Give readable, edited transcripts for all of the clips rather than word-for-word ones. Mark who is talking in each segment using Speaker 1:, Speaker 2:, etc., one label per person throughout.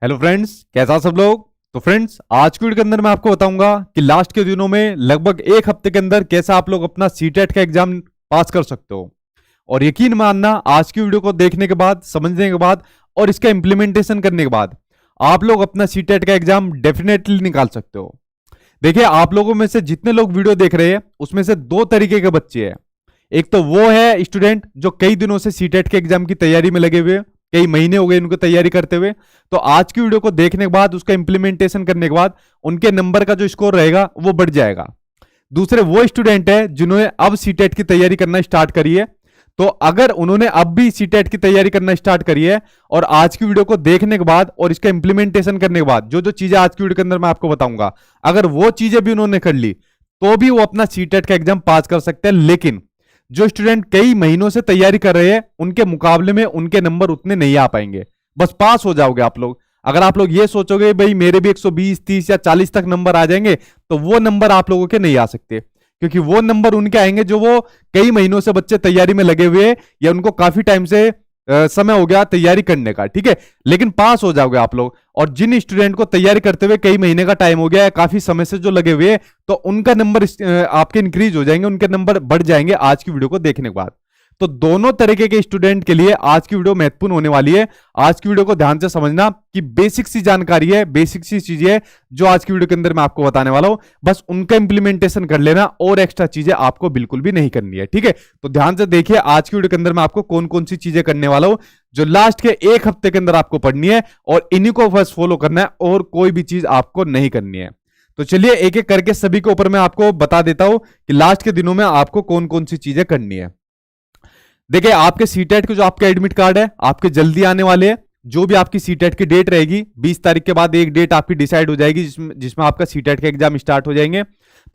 Speaker 1: Hello friends, कैसा सब लोग। तो फ्रेंड्स, आज की वीडियो के अंदर मैं आपको बताऊंगा कि लास्ट के दिनों में लगभग एक हफ्ते के अंदर कैसे आप लोग अपना सीटेट का एग्जाम पास कर सकते हो। और यकीन मानना, आज की वीडियो को देखने के बाद, समझने के बाद और इसका इंप्लीमेंटेशन करने के बाद आप लोग अपना सीटेट का एग्जाम डेफिनेटली निकाल सकते हो। देखिए, आप लोगों में से जितने लोग वीडियो देख रहे हैं उसमें से दो तरीके के बच्चे हैं। एक तो वो है स्टूडेंट जो कई दिनों से सीटेट के एग्जाम की तैयारी में लगे हुए हैं, कई महीने हो गए उनको तैयारी करते हुए। तो आज की वीडियो को देखने के बाद, उसका इंप्लीमेंटेशन करने के बाद उनके नंबर का जो स्कोर रहेगा वो बढ़ जाएगा। दूसरे वो स्टूडेंट है जिन्होंने अब सीटेट की तैयारी करना स्टार्ट करी है। तो अगर उन्होंने अब भी सीटेट की तैयारी करना स्टार्ट करी है और आज की वीडियो को देखने के बाद और इसका इंप्लीमेंटेशन करने के बाद जो जो चीजें आज की वीडियो के अंदर मैं आपको बताऊंगा, अगर वो चीजें भी उन्होंने कर ली तो भी वो अपना सीटेट का एग्जाम पास कर सकते हैं। लेकिन जो स्टूडेंट कई महीनों से तैयारी कर रहे हैं उनके मुकाबले में उनके नंबर उतने नहीं आ पाएंगे। बस पास हो जाओगे आप लोग। अगर आप लोग ये सोचोगे भाई मेरे भी 120, 30 या 40 तक नंबर आ जाएंगे, तो वो नंबर आप लोगों के नहीं आ सकते, क्योंकि वो नंबर उनके आएंगे जो वो कई महीनों से बच्चे तैयारी में लगे हुए हैं या उनको काफी टाइम से समय हो गया तैयारी करने का। ठीक है, लेकिन पास हो जाओगे आप लोग। और जिन स्टूडेंट को तैयारी करते हुए कई महीने का टाइम हो गया है, काफी समय से जो लगे हुए हैं, तो उनका नंबर आपके इंक्रीज हो जाएंगे, उनके नंबर बढ़ जाएंगे आज की वीडियो को देखने के बाद। तो दोनों तरीके के स्टूडेंट के लिए आज की वीडियो महत्वपूर्ण होने वाली है। आज की वीडियो को ध्यान से समझना कि बेसिक सी जानकारी है, बेसिक सी चीजें है जो आज की वीडियो के अंदर मैं आपको बताने वाला हूं। बस उनका इंप्लीमेंटेशन कर लेना और एक्स्ट्रा चीजें आपको बिल्कुल भी नहीं करनी है। ठीक है, तो ध्यान से देखिए आज की वीडियो के अंदर मैं आपको कौन कौन सी चीजें करने वाला हूं जो लास्ट के एक हफ्ते के अंदर आपको पढ़नी है, और इन्हीं को बस फॉलो करना है और कोई भी चीज आपको नहीं करनी है। तो चलिए एक एक करके सभी के ऊपर मैं आपको बता देता हूं कि लास्ट के दिनों में आपको कौन कौन सी चीजें करनी है। देखिए, आपके सीटेट के जो आपके एडमिट कार्ड है आपके जल्दी आने वाले हैं। जो भी आपकी सीटेट की डेट रहेगी 20 तारीख के बाद एक डेट आपकी डिसाइड हो जाएगी जिसमें आपका सीटेट के एग्जाम स्टार्ट हो जाएंगे।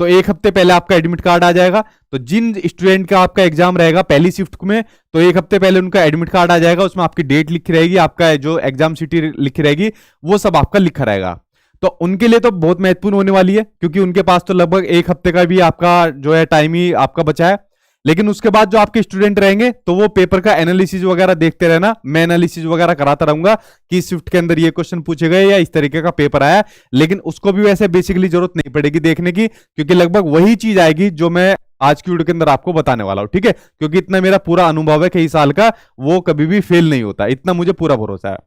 Speaker 1: तो एक हफ्ते पहले आपका एडमिट कार्ड आ जाएगा। तो जिन स्टूडेंट का आपका एग्जाम रहेगा पहली शिफ्ट में, तो एक हफ्ते पहले उनका एडमिट कार्ड आ जाएगा। उसमें आपकी डेट लिखी रहेगी, आपका जो एग्जाम सिटी लिखी रहेगी वो सब आपका लिखा रहेगा। तो उनके लिए तो बहुत महत्वपूर्ण होने वाली है, क्योंकि उनके पास तो लगभग एक हफ्ते का भी आपका जो है टाइम ही आपका बचा है। लेकिन उसके बाद जो आपके स्टूडेंट रहेंगे तो वो पेपर का एनालिसिस वगैरह देखते रहना। मैं एनालिसिस वगैरह कराता रहूंगा कि शिफ्ट के अंदर ये क्वेश्चन पूछे गए या इस तरीके का पेपर आया। लेकिन उसको भी वैसे बेसिकली जरूरत नहीं पड़ेगी देखने की, क्योंकि लगभग वही चीज आएगी जो मैं आज की वीडियो के अंदर आपको बताने वाला हूं। ठीक है, क्योंकि इतना मेरा पूरा अनुभव है कई साल का, वो कभी भी फेल नहीं होता, इतना मुझे पूरा भरोसा है।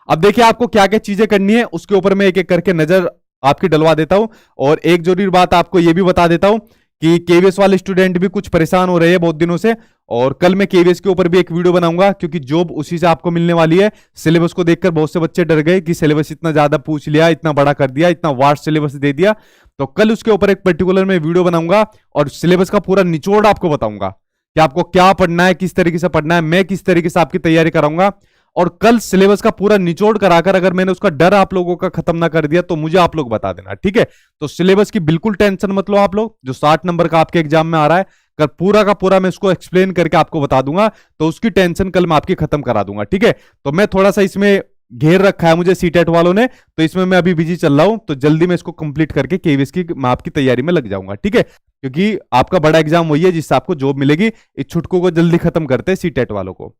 Speaker 1: अब देखिए आपको क्या क्या चीजें करनी है उसके ऊपर मैं एक एक करके नजर आपकी डलवा देता हूं। और एक जरूरी बात आपको यह भी बता देता हूं कि केवीएस वाले स्टूडेंट भी कुछ परेशान हो रहे हैं बहुत दिनों से, और कल मैं केवीएस के ऊपर भी एक वीडियो बनाऊंगा, क्योंकि जॉब उसी से आपको मिलने वाली है। सिलेबस को देखकर बहुत से बच्चे डर गए कि सिलेबस इतना ज्यादा पूछ लिया, इतना बड़ा कर दिया, इतना वास्ट सिलेबस दे दिया। तो कल उसके ऊपर एक पर्टिकुलर में वीडियो बनाऊंगा और सिलेबस का पूरा निचोड़ आपको बताऊंगा कि आपको क्या पढ़ना है, किस तरीके से पढ़ना है, मैं किस तरीके से आपकी तैयारी कराऊंगा। और कल सिलेबस का पूरा निचोड़ कराकर अगर मैंने उसका डर आप लोगों का खत्म ना कर दिया तो मुझे आप लोग बता देना। ठीक है, तो सिलेबस की बिल्कुल टेंशन मत लो आप लोग। जो 60 नंबर का आपके एग्जाम में आ रहा है, कल पूरा का पूरा मैं उसको एक्सप्लेन करके आपको बता दूंगा, तो उसकी टेंशन कल मैं आपकी खत्म करा दूंगा। ठीक है, तो मैं थोड़ा सा इसमें घेर रखा है मुझे सीटेट वालों ने, तो इसमें मैं अभी बिजी चल रहा हूं। तो जल्दी मैं इसको कंप्लीट करके केवीएस की मैं आपकी तैयारी में लग जाऊंगा। ठीक है, क्योंकि आपका बड़ा एग्जाम वही है जिससे आपको जॉब मिलेगी। इस छुटकों को जल्दी खत्म करते हैं सीटेट वालों को।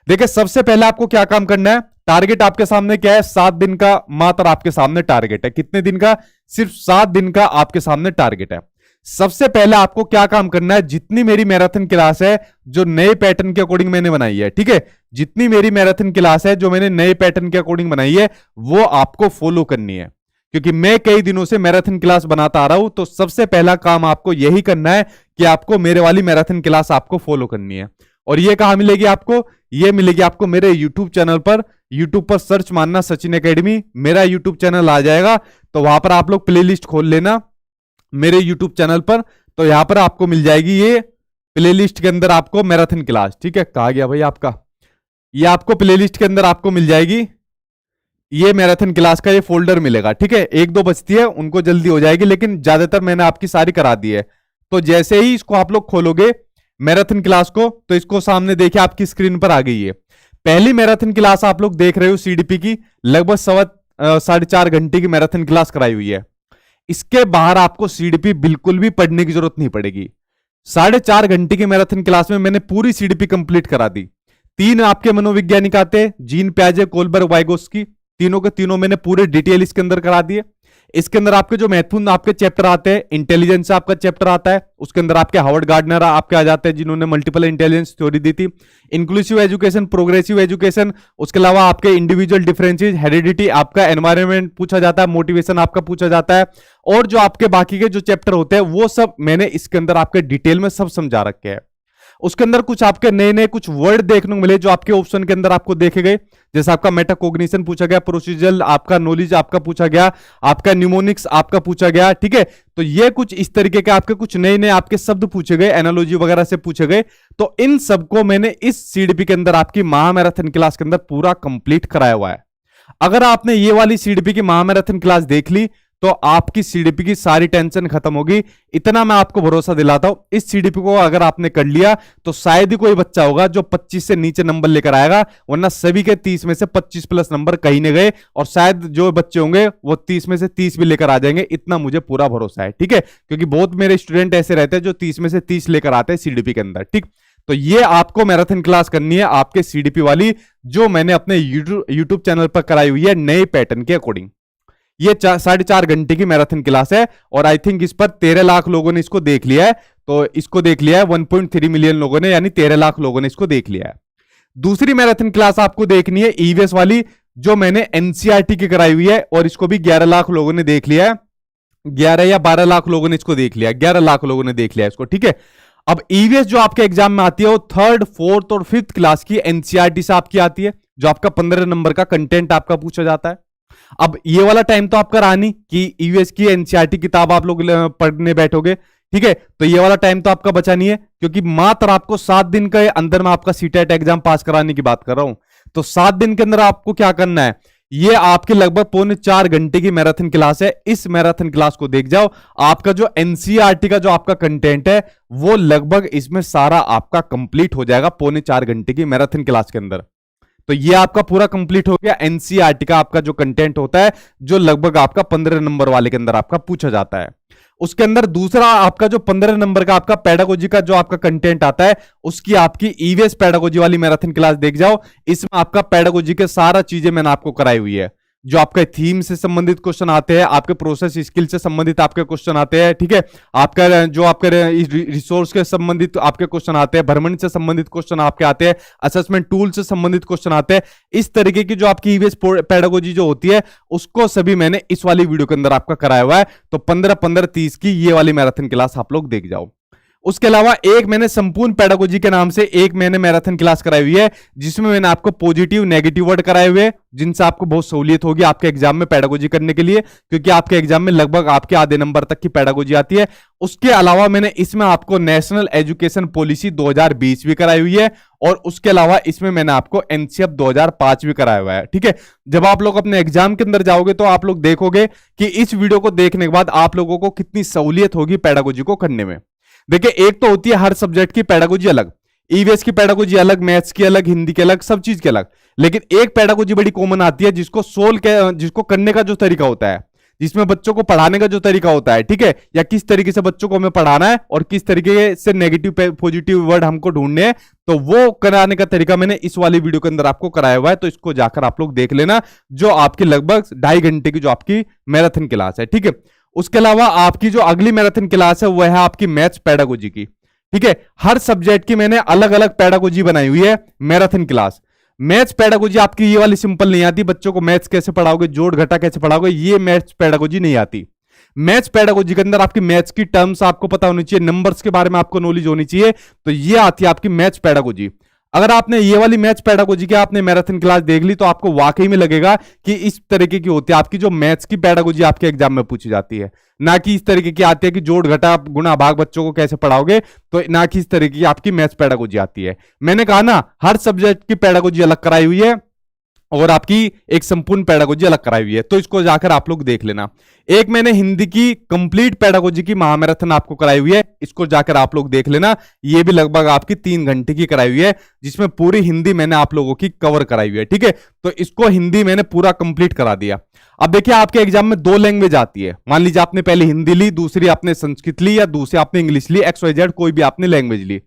Speaker 1: देखिए, सबसे पहले आपको क्या काम करना है। टारगेट आपके सामने क्या है? 7 दिन का मात्र आपके सामने टारगेट है। कितने दिन का? सिर्फ 7 दिन का आपके सामने टारगेट है। सबसे पहले आपको क्या काम करना है, जितनी मेरी मैराथन क्लास है जो नए पैटर्न के अकॉर्डिंग मैंने बनाई है, ठीक है, जितनी मेरी मैराथन क्लास है जो मैंने नए पैटर्न के अकॉर्डिंग बनाई है वो आपको फॉलो करनी है। क्योंकि मैं कई दिनों से मैराथन क्लास बनाता आ रहा हूं, तो सबसे पहला काम आपको यही करना है कि आपको मेरे वाली मैराथन क्लास आपको फॉलो करनी है। और ये कहां मिलेगी आपको? ये मिलेगी आपको मेरे YouTube चैनल पर। YouTube पर सर्च मानना सचिन एकेडमी, मेरा YouTube चैनल आ जाएगा। तो वहां पर आप लोग प्लेलिस्ट खोल लेना मेरे YouTube चैनल पर। तो यहां पर आपको मिल जाएगी ये प्लेलिस्ट के अंदर आपको मैराथन क्लास। ठीक है, कहा गया भाई आपका, ये आपको प्लेलिस्ट के अंदर आपको मिल जाएगी। ये मैराथन क्लास का ये फोल्डर मिलेगा। ठीक है, एक दो बचती है उनको जल्दी हो जाएगी, लेकिन ज्यादातर मैंने आपकी सारी करा दी है। तो जैसे ही इसको आप लोग खोलोगे मैराथन क्लास को, तो इसको सामने देखिए आपकी स्क्रीन पर आ गई है पहली मैराथन क्लास। आप लोग देख रहे हो सीडीपी की लगभग 4.5 घंटे की मैराथन क्लास कराई हुई है। इसके बाहर आपको सीडीपी बिल्कुल भी पढ़ने की जरूरत नहीं पड़ेगी। 4.5 घंटे की मैराथन क्लास में मैंने पूरी सीडीपी कंप्लीट करा दी। 3 आपके मनोवैज्ञानिक आते हैं, जीन प्याजे, कोलबर्ग, वाइगोस्की। तीनों के तीनों मैंने पूरे डिटेल इसके अंदर करा दिए। इसके अंदर आपके जो महत्वपूर्ण आपके चैप्टर आते हैं, इंटेलिजेंस आपका चैप्टर आता है, उसके अंदर आपके हार्वर्ड गार्डनर आपके आ जाते हैं जिन्होंने मल्टीपल इंटेलिजेंस थ्योरी दी थी, इंक्लूसिव एजुकेशन, प्रोग्रेसिव एजुकेशन, उसके अलावा आपके इंडिविजुअल डिफरेंसेस, हेरिडिटी, आपका एनवायरनमेंट पूछा जाता है, मोटिवेशन आपका पूछा जाता है, और जो आपके बाकी के जो चैप्टर होते हैं वो सब मैंने इसके अंदर आपके डिटेल में सब समझा रखे हैं। उसके अंदर कुछ आपके नए नए कुछ वर्ड देखने को मिले जो आपके ऑप्शन के अंदर आपको देखे गए, जैसे आपका मेटाकोग्निशन पूछा गया, प्रोसीजरल आपका नॉलेज आपका पूछा गया, आपका न्यूमोनिक्स आपका पूछा गया, ठीक है। तो ये कुछ इस तरीके के आपके कुछ नए नए आपके शब्द पूछे गए, एनालॉजी वगैरह से पूछे गए। तो इन सबको मैंने इस सीडीपी के अंदर आपकी महामैराथन क्लास के अंदर पूरा कंप्लीट कराया हुआ है। अगर आपने ये वाली सीडीपी की महामैराथन क्लास देख ली तो आपकी सीडीपी की सारी टेंशन खत्म होगी। इतना मैं आपको भरोसा दिलाता हूं, इस सीडीपी को अगर आपने कर लिया तो शायद ही कोई बच्चा होगा जो 25 से नीचे नंबर लेकर आएगा, वरना सभी के 30 में से 25 प्लस नंबर कहीं नहीं गए, और शायद जो बच्चे होंगे वो 30 में से 30 भी लेकर आ जाएंगे। इतना मुझे पूरा भरोसा है, ठीक है, क्योंकि बहुत मेरे स्टूडेंट ऐसे रहते हैं जो 30 में से 30 लेकर आते हैं सीडीपी के अंदर, ठीक। तो ये आपको मैराथन क्लास करनी है आपके सीडीपी वाली, जो मैंने अपने यूट्यूब चैनल पर कराई हुई है नए पैटर्न के अकॉर्डिंग। ये 4.5 घंटे की मैराथन क्लास है, और आई थिंक इस पर 13 लाख लोगों ने इसको देख लिया है। तो इसको देख लिया है 1.3 मिलियन लोगों ने, यानी 13 लाख लोगों ने इसको देख लिया है। दूसरी मैराथन क्लास आपको देखनी है ईवीएस वाली, जो मैंने एनसीईआरटी की कराई हुई है, और इसको भी 11 लाख लोगों ने देख लिया है। 11 या 12 लाख लोगों ने इसको देख लिया, 11 लाख लोगों ने देख लिया इसको, ठीक है। अब ईवीएस जो आपके एग्जाम में आती है वो 3rd, 4th और 5th क्लास की एनसीईआरटी से आपकी आती है, जो आपका 15 नंबर का कंटेंट आपका पूछा जाता है। अब ये वाला टाइम तो आपका रहा नहीं कि ईवीएस की एनसीईआरटी किताब आप लोग पढ़ने बैठोगे, ठीक है। तो ये वाला टाइम तो आपका बचा नहीं है, क्योंकि मात्र आपको 7 दिन के अंदर में आपका सीटेट एग्जाम पास कराने की बात कर रहा हूं। तो 7 दिन के अंदर आपको क्या करना है, ये आपके लगभग 3.25 घंटे की मैराथन क्लास है। इस मैराथन क्लास को देख जाओ, आपका जो एनसीईआरटी का जो आपका कंटेंट है वो लगभग इसमें सारा आपका कंप्लीट हो जाएगा 3.25 घंटे की मैराथन क्लास के अंदर। तो ये आपका पूरा कंप्लीट हो गया एनसीईआरटी का आपका जो कंटेंट होता है, जो लगभग आपका 15 नंबर वाले के अंदर आपका पूछा जाता है। उसके अंदर दूसरा आपका जो 15 नंबर का आपका पेडागोजी का जो आपका कंटेंट आता है, उसकी आपकी ईवीएस पेडागोजी वाली मैराथन क्लास देख जाओ। इसमें आपका पेडागोजी के सारा चीजें मैंने आपको कराई हुई है, जो आपके थीम से संबंधित क्वेश्चन आते हैं, आपके प्रोसेस स्किल से संबंधित आपके क्वेश्चन आते हैं, ठीक है। आपका जो आपके रिसोर्स के संबंधित आपके क्वेश्चन आते हैं, भ्रमण से संबंधित क्वेश्चन आपके आते हैं, असेसमेंट टूल से संबंधित क्वेश्चन आते हैं। इस तरीके की जो आपकी ईवीएस पेडागोजी जो होती है, उसको सभी मैंने इस वाली वीडियो के अंदर आपका कराया हुआ है। तो 15-15-30 की ये वाली मैराथन क्लास आप लोग देख जाओ। उसके अलावा एक मैंने संपूर्ण पेडागोजी के नाम से एक मैंने मैराथन क्लास कराई हुई है, जिसमें मैंने आपको पॉजिटिव नेगेटिव वर्ड कराए हुए हैं, जिनसे आपको बहुत सहूलियत होगी आपके एग्जाम में पेडागोजी करने के लिए, क्योंकि आपके एग्जाम में लगभग आपके आधे नंबर तक की पेडागोजी आती है। उसके अलावा मैंने इसमें आपको नेशनल एजुकेशन पॉलिसी 2020 भी कराई हुई है, और उसके अलावा इसमें मैंने आपको एनसीएफ 2005 भी कराया हुआ है, ठीक है। जब आप लोग अपने एग्जाम के अंदर जाओगे तो आप लोग देखोगे कि इस वीडियो को देखने के बाद आप लोगों को कितनी सहूलियत होगी पेडागोजी को करने में। देखिए, एक तो होती है हर सब्जेक्ट की पेडागोजी अलग, ईवीएस की पेडागोजी अलग, मैथ्स की अलग, हिंदी की अलग, सब चीज की अलग, लेकिन एक पेडागोजी बड़ी कॉमन आती है जिसको करने का जो तरीका होता है, जिसमें बच्चों को पढ़ाने का जो तरीका होता है, ठीक है, या किस तरीके से बच्चों को हमें पढ़ाना है और किस तरीके से नेगेटिव पॉजिटिव वर्ड हमको ढूंढने हैं, तो वो कराने का तरीका मैंने इस वाली वीडियो के अंदर आपको कराया हुआ है। तो इसको जाकर आप लोग देख लेना, जो आपकी लगभग 2.5 घंटे की जो आपकी मैराथन क्लास है, ठीक है। उसके अलावा आपकी जो अगली मैराथन क्लास है वह है आपकी मैथ्स पेडागोजी की, ठीक है। हर सब्जेक्ट की मैंने अलग अलग पेडागोजी बनाई हुई है मैराथन क्लास। मैथ्स पेडागोजी आपकी ये वाली सिंपल नहीं आती, बच्चों को मैथ्स कैसे पढ़ाओगे, जोड़ घटा कैसे पढ़ाओगे, ये मैथ्स पेडागोजी नहीं आती। मैथ्स पेडागोजी के अंदर आपकी मैथ्स की टर्म्स आपको पता होनी चाहिए, नंबर्स के बारे में आपको नॉलेज होनी चाहिए, तो ये आती है आपकी मैथ्स पेडागोजी। अगर आपने ये वाली मैथ्स पेडागोजी की आपने मैराथन क्लास देख ली तो आपको वाकई में लगेगा कि इस तरीके की होती है आपकी जो मैथ्स की पेडागोजी आपके एग्जाम में पूछी जाती है, ना कि इस तरीके की आती है कि जोड़ घटा गुणा भाग बच्चों को कैसे पढ़ाओगे, तो ना कि इस तरीके की आपकी मैथ्स पेडागोजी आती है। मैंने कहा ना, हर सब्जेक्ट की पेडागोजी अलग कराई हुई है और आपकी एक संपूर्ण पेडागोजी अलग कराई हुई है, तो इसको जाकर आप लोग देख लेना। एक मैंने हिंदी की कंप्लीट पेडागोजी की महामैराथन आपको कराई हुई है, इसको जाकर आप लोग देख लेना। ये भी लगभग आपकी 3 घंटे की कराई हुई है, जिसमें पूरी हिंदी मैंने आप लोगों की कवर कराई हुई है, ठीक है। तो इसको हिंदी मैंने पूरा कंप्लीट करा दिया। अब देखिए, आपके एग्जाम में 2 लैंग्वेज आती है। मान लीजिए आपने पहले हिंदी ली, दूसरी आपने संस्कृत ली, या दूसरी आपने इंग्लिश ली, XYZ कोई भी आपने लैंग्वेज ली।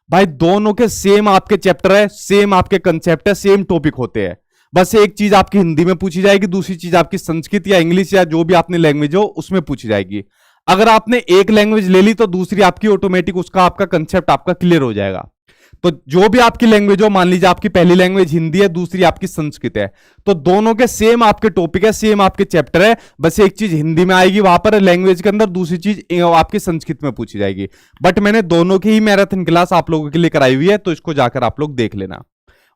Speaker 1: भाई दोनों के सेम आपके चैप्टर है, सेम आपके कंसेप्ट है, सेम टॉपिक होते हैं। बस एक चीज आपकी हिंदी में पूछी जाएगी, दूसरी चीज आपकी संस्कृत या इंग्लिश या जो भी आपने लैंग्वेज हो उसमें पूछी जाएगी। अगर आपने एक लैंग्वेज ले ली तो दूसरी आपकी ऑटोमेटिक उसका आपका कंसेप्ट आपका क्लियर हो जाएगा। तो जो भी आपकी लैंग्वेज हो, मान लीजिए आपकी पहली लैंग्वेज हिंदी है, दूसरी आपकी संस्कृत है, तो दोनों के सेम आपके टॉपिक है, सेम आपके चैप्टर है, बस एक चीज हिंदी में आएगी वहां पर लैंग्वेज के अंदर, दूसरी चीज आपकी संस्कृत में पूछी जाएगी। बट मैंने दोनों की ही मैराथन क्लास आप लोगों के लिए कराई हुई है, तो इसको जाकर आप लोग देख लेना।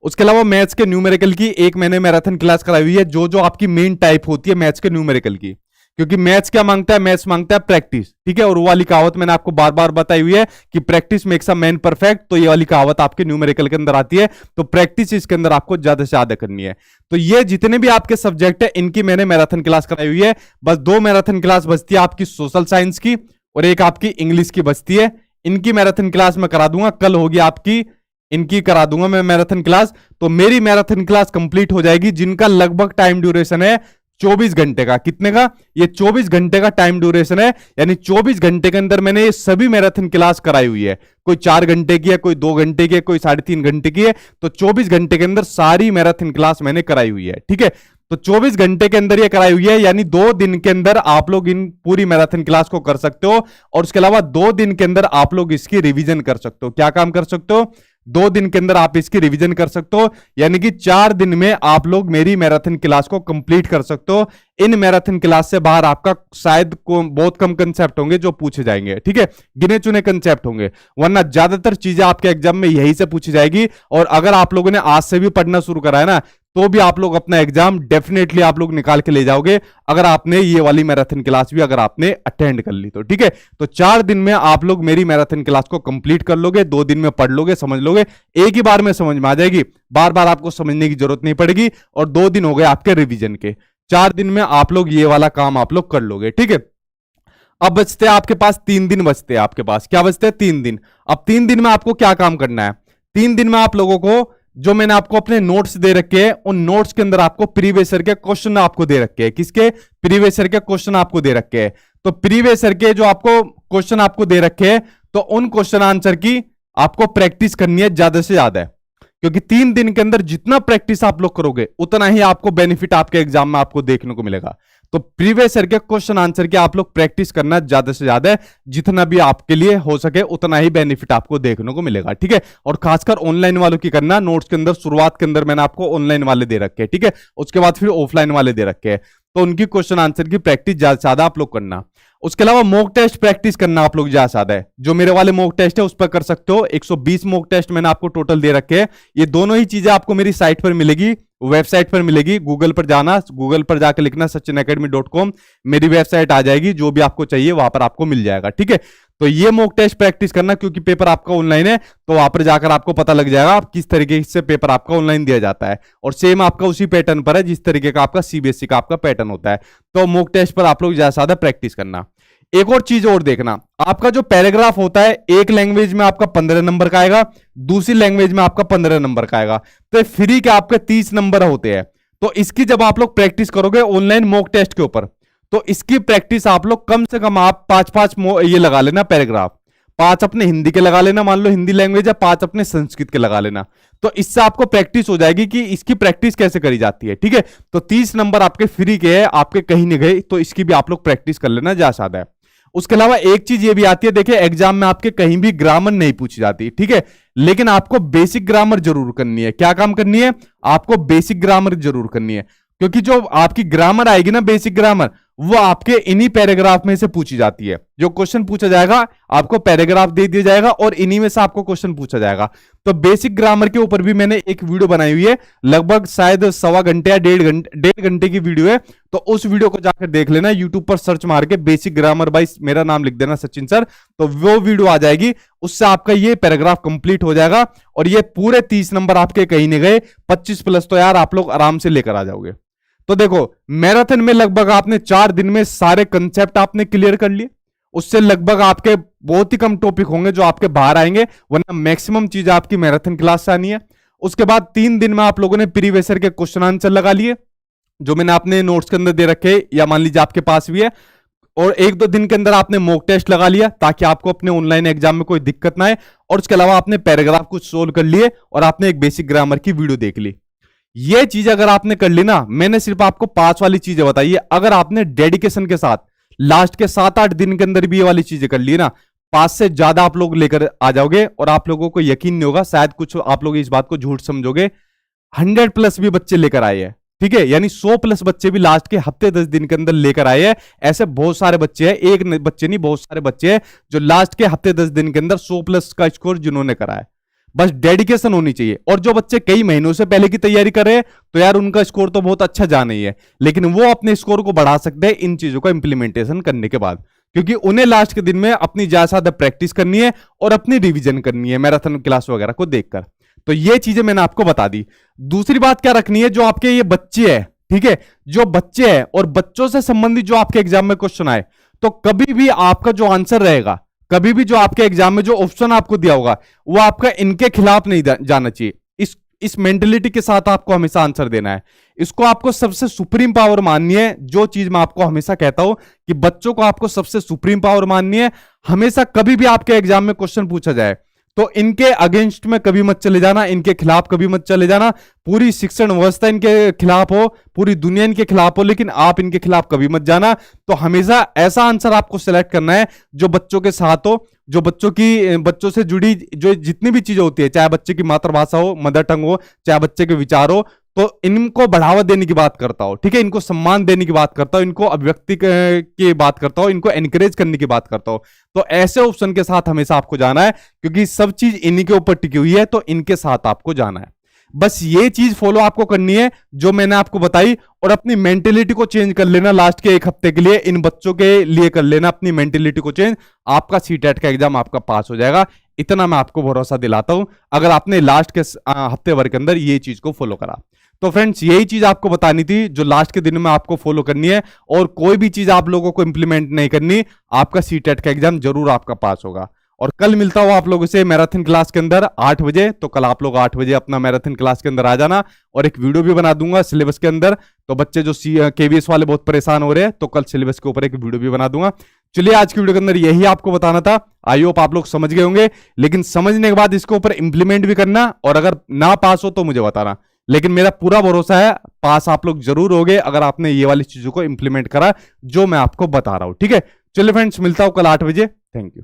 Speaker 1: उसके अलावा मैथ्स के न्यूमेरिकल की एक मैंने मैराथन क्लास कराई हुई है, जो जो आपकी मेन टाइप होती है मैथ्स के न्यूमेरिकल की, क्योंकि मैथ्स क्या मांगता है, मैथ्स मांगता है प्रैक्टिस, ठीक है। और वो वाली कहावत मैंने आपको बार बार बताई हुई है कि practice makes a man perfect, तो ये वाली कहावत आपके न्यूमेरिकल के अंदर आती है, तो प्रैक्टिस इसके अंदर आपको ज्यादा से ज्यादा करनी है। तो ये जितने भी आपके सब्जेक्ट है इनकी मैंने मैराथन क्लास कराई हुई है। बस 2 मैराथन क्लास बचती है आपकी सोशल साइंस की और एक आपकी इंग्लिश की बचती है। इनकी मैराथन क्लास मैं करा दूंगा, कल होगी आपकी, इनकी करा दूंगा मैं मैराथन क्लास। तो मेरी मैराथन क्लास कंप्लीट हो जाएगी, जिनका लगभग टाइम ड्यूरेशन है 24 घंटे का। कितने का? ये 24 घंटे का टाइम ड्यूरेशन है, यानी 24 घंटे के अंदर मैंने ये सभी मैराथन क्लास कराई हुई है। कोई 4 घंटे की है, कोई 2 घंटे की है, कोई 3.5 घंटे की है, तो 24 घंटे के अंदर सारी मैराथन क्लास मैंने कराई हुई है, ठीक है। तो 24 घंटे के अंदर ये कराई हुई है, यानी 2 दिन के अंदर आप लोग इन पूरी मैराथन क्लास को कर सकते हो। और उसके अलावा 2 दिन के अंदर आप लोग इसकी रिवीजन कर सकते हो। क्या काम कर सकते हो? 2 दिन के अंदर आप इसकी रिवीजन कर सकते हो, यानी कि 4 दिन में आप लोग मेरी मैराथन क्लास को कंप्लीट कर सकते हो। इन मैराथन क्लास से बाहर आपका शायद बहुत कम कंसेप्ट होंगे जो पूछे जाएंगे, ठीक है, गिने चुने कंसेप्ट होंगे, वरना ज्यादातर चीजें आपके एग्जाम में यही से पूछी जाएगी। और अगर आप लोगों ने आज से भी पढ़ना शुरू करा है ना, तो भी आप लोग अपना एग्जाम डेफिनेटली आप लोग निकाल के ले जाओगे, अगर आपने ये वाली मैराथन क्लास भी अगर आपने अटेंड कर ली तो, ठीक है। तो 4 दिन में आप लोग मेरी मैराथन क्लास को कंप्लीट कर लोगे, 2 दिन में पढ़ लोगे, समझ लोगे, एक ही बार में समझ में आ जाएगी, बार बार आपको समझने की जरूरत नहीं पड़ेगी। और 2 दिन हो गए आपके रिवीजन के, 4 दिन में आप लोग ये वाला काम आप लोग कर लोगे, ठीक है। अब बचते हैं आपके पास 3 दिन बचते हैं आपके पास, क्या बचते हैं? 3 दिन। अब 3 दिन में आपको क्या काम करना है? 3 दिन में आप लोगों को जो मैंने आपको अपने नोट्स दे रखे हैं, उन नोट्स के अंदर आपको प्रीवियस ईयर के क्वेश्चन आपको दे रखे हैं। किसके? प्रीवियस ईयर के क्वेश्चन आपको दे रखे हैं। तो प्रीवियस ईयर के जो आपको क्वेश्चन आपको दे रखे हैं, तो उन क्वेश्चन आंसर की आपको प्रैक्टिस करनी है ज्यादा से ज्यादा, क्योंकि 3 दिन के अंदर जितना प्रैक्टिस आप लोग करोगे उतना ही आपको बेनिफिट आपके एग्जाम में आपको देखने को मिलेगा। तो प्रीवियस ईयर के क्वेश्चन आंसर की आप लोग प्रैक्टिस करना ज्यादा से ज्यादा, जितना भी आपके लिए हो सके उतना ही बेनिफिट आपको देखने को मिलेगा, ठीक है। और खासकर ऑनलाइन वालों की करना, नोट्स के अंदर शुरुआत के अंदर मैंने आपको ऑनलाइन वाले दे रखे हैं, ठीक है, उसके बाद फिर ऑफलाइन वाले दे रखे हैं, तो उनकी क्वेश्चन आंसर की प्रैक्टिस ज्यादा से ज्यादा आप लोग करना। उसके अलावा मॉक टेस्ट प्रैक्टिस करना आप लोग ज्यादा ज्यादा है, जो मेरे वाले मॉक टेस्ट है उस पर कर सकते हो। 120 मॉक टेस्ट मैंने आपको टोटल दे रखे हैं। ये दोनों ही चीजें आपको मेरी साइट पर मिलेगी, वेबसाइट पर मिलेगी। गूगल पर जाना, गूगल पर जाकर लिखना sachinacademy.com, मेरी वेबसाइट आ जाएगी, जो भी आपको चाहिए वहां पर आपको मिल जाएगा, ठीक है। तो ये मॉक टेस्ट प्रैक्टिस करना, क्योंकि पेपर आपका ऑनलाइन है, तो वहां पर जाकर आपको पता लग जाएगा आप किस तरीके से पेपर आपका ऑनलाइन दिया जाता है, और सेम आपका उसी पैटर्न पर है जिस तरीके का आपका सीबीएसई का आपका पैटर्न होता है। तो मॉक टेस्ट पर आप लोग ज्यादा से ज्यादा प्रैक्टिस करना। एक और चीज और देखना, आपका जो पैराग्राफ होता है, एक लैंग्वेज में आपका 15 नंबर का आएगा, दूसरी लैंग्वेज में आपका 15 नंबर का आएगा, तो फ्री के आपके 30 नंबर होते हैं। तो इसकी जब आप लोग प्रैक्टिस करोगे ऑनलाइन मॉक टेस्ट के ऊपर, तो इसकी प्रैक्टिस आप लोग कम से कम आप 5-5 ये लगा लेना पैराग्राफ, 5 अपने हिंदी के लगा लेना, मान लो हिंदी लैंग्वेज है, 5 अपने संस्कृत के लगा लेना। तो इससे आपको प्रैक्टिस हो जाएगी कि इसकी प्रैक्टिस कैसे करी जाती है, ठीक है। तो 30 नंबर आपके फ्री के हैं, आपके कहीं नहीं गए, तो इसकी भी आप लोग प्रैक्टिस कर लेना ज्यादा ज्यादा है। उसके अलावा एक चीज ये भी आती है, देखिए एग्जाम में आपके कहीं भी ग्रामर नहीं पूछी जाती, ठीक है, लेकिन आपको बेसिक ग्रामर जरूर करनी है। क्या काम करनी है? आपको बेसिक ग्रामर जरूर करनी है, क्योंकि जो आपकी ग्रामर आएगी ना, बेसिक ग्रामर, वो आपके इन्हीं पैराग्राफ में से पूछी जाती है। जो क्वेश्चन पूछा जाएगा आपको पैराग्राफ दे दिया जाएगा और इन्हीं में से आपको क्वेश्चन पूछा जाएगा। तो बेसिक ग्रामर के ऊपर भी मैंने एक वीडियो बनाई हुई है, लगभग शायद 1.25 घंटे या 1.5 घंटे की वीडियो है, तो उस वीडियो को जाकर देख लेना। यूट्यूब पर सर्च मार के बेसिक ग्रामर बाय मेरा नाम लिख देना सचिन सर, तो वो वीडियो आ जाएगी, उससे आपका ये पैराग्राफ कंप्लीट हो जाएगा। और ये पूरे 30 नंबर आपके कहीं नहीं गए, 25 प्लस तो यार आप लोग आराम से लेकर आ जाओगे। तो देखो मैराथन में लगभग आपने 4 दिन में सारे कंसेप्ट आपने क्लियर कर लिए, उससे लगभग आपके बहुत ही कम टॉपिक होंगे जो आपके बाहर आएंगे, वरना मैक्सिमम चीज आपकी मैराथन क्लास से आनी है। उसके बाद 3 दिन में आप लोगों ने प्रीवियस ईयर के क्वेश्चन आंसर लगा लिए, जो मैंने अपने नोट्स के अंदर दे रखे, या मान लीजिए आपके पास भी है, और 1-2 दिन के अंदर आपने मॉक टेस्ट लगा लिया ताकि आपको अपने ऑनलाइन एग्जाम में कोई दिक्कत ना आए। और उसके अलावा आपने पैराग्राफ कुछ सोल्व कर लिए और आपने एक बेसिक ग्रामर की वीडियो देख ली। ये चीज अगर आपने कर ली ना, मैंने सिर्फ आपको 5 वाली चीजें बताई है, अगर आपने डेडिकेशन के साथ लास्ट के 7-8 दिन के अंदर भी ये वाली चीजें कर ली ना, 5 से ज्यादा आप लोग लेकर आ जाओगे। और आप लोगों को यकीन नहीं होगा, शायद कुछ आप लोग इस बात को झूठ समझोगे, 100+ भी बच्चे लेकर आए हैं, ठीक है, यानी 100+ बच्चे भी लास्ट के हफ्ते 10 दिन के अंदर लेकर आए हैं। ऐसे बहुत सारे बच्चे हैं, एक बच्चे नहीं, बहुत सारे बच्चे हैं जो लास्ट के हफ्ते 10 दिन के अंदर 100+ का स्कोर जिन्होंने करा है। बस डेडिकेशन होनी चाहिए। और जो बच्चे कई महीनों से पहले की तैयारी कर रहे हैं, तो यार उनका स्कोर तो बहुत अच्छा जा नहीं है, लेकिन वो अपने स्कोर को बढ़ा सकते हैं इन चीजों का इंप्लीमेंटेशन करने के बाद, क्योंकि उन्हें लास्ट के दिन में अपनी ज्यादा प्रैक्टिस करनी है और अपनी रिवीजन करनी है मैराथन क्लास वगैरह को देखकर। तो ये चीजें मैंने आपको बता दी। दूसरी बात क्या रखनी है, जो आपके ये बच्चे हैं, ठीक है, जो बच्चे हैं और बच्चों से संबंधित जो आपके एग्जाम में क्वेश्चन आए, तो कभी भी आपका जो आंसर रहेगा, कभी भी जो आपके एग्जाम में जो ऑप्शन आपको दिया होगा, वो आपका इनके खिलाफ नहीं जाना चाहिए। इस मेंटेलिटी के साथ आपको हमेशा आंसर देना है। इसको आपको सबसे सुप्रीम पावर माननी है। जो चीज मैं आपको हमेशा कहता हूं कि बच्चों को आपको सबसे सुप्रीम पावर माननी है। हमेशा कभी भी आपके एग्जाम में क्वेश्चन पूछा जाए तो इनके अगेंस्ट में कभी मत चले जाना, इनके खिलाफ कभी मत चले जाना। पूरी शिक्षण व्यवस्था इनके खिलाफ हो, पूरी दुनिया इनके खिलाफ हो, लेकिन आप इनके खिलाफ कभी मत जाना। तो हमेशा ऐसा आंसर आपको सिलेक्ट करना है जो बच्चों के साथ हो, जो बच्चों से जुड़ी जो जितनी भी चीजें होती है, चाहे बच्चे की मातृभाषा हो, मदर टंग हो, चाहे बच्चे के विचार हो, तो इनको बढ़ावा देने की बात करता हो, ठीक है, इनको सम्मान देने की बात करता हो, इनको अभिव्यक्ति की बात करता हो, इनको एनकरेज करने की बात करता हो। तो ऐसे ऑप्शन के साथ हमेशा आपको जाना है, क्योंकि सब चीज इन्हीं के ऊपर टिकी हुई है, तो इनके साथ आपको जाना है। बस ये चीज फॉलो आपको करनी है जो मैंने आपको बताई, और अपनी मेंटेलिटी को चेंज कर लेना। लास्ट के 1 हफ्ते के लिए इन बच्चों के लिए कर लेना अपनी मेंटेलिटी को चेंज। आपका सीटेट का एग्जाम आपका पास हो जाएगा, इतना मैं आपको भरोसा दिलाता हूं, अगर आपने लास्ट के हफ्ते भर के अंदर ये चीज को फॉलो करा। तो फ्रेंड्स, यही चीज आपको बतानी थी जो लास्ट के दिन में आपको फॉलो करनी है। और कोई भी चीज आप लोगों को इंप्लीमेंट नहीं करनी, आपका सीटेट का एग्जाम जरूर आपका पास होगा। और कल मिलता हूं आप लोगों से मैराथन क्लास के अंदर 8 बजे। तो कल आप लोग 8 बजे अपना मैराथन क्लास के अंदर आ जाना, और एक वीडियो भी बना दूंगा सिलेबस के अंदर। तो बच्चे जो केवीएस वाले बहुत परेशान हो रहे हैं, तो कल सिलेबस के ऊपर एक वीडियो भी बना दूंगा। चलिए, आज की वीडियो के अंदर यही आपको बताना था। आई होप आप लोग समझ गए होंगे, लेकिन समझने के बाद इसके ऊपर इंप्लीमेंट भी करना, और अगर ना पास हो तो मुझे बताना। लेकिन मेरा पूरा भरोसा है पास आप लोग जरूर होगे अगर आपने ये वाली चीजों को इंप्लीमेंट करा जो मैं आपको बता रहा हूं, ठीक है। चलिए फ्रेंड्स, मिलता हूं कल 8 बजे। Thank you.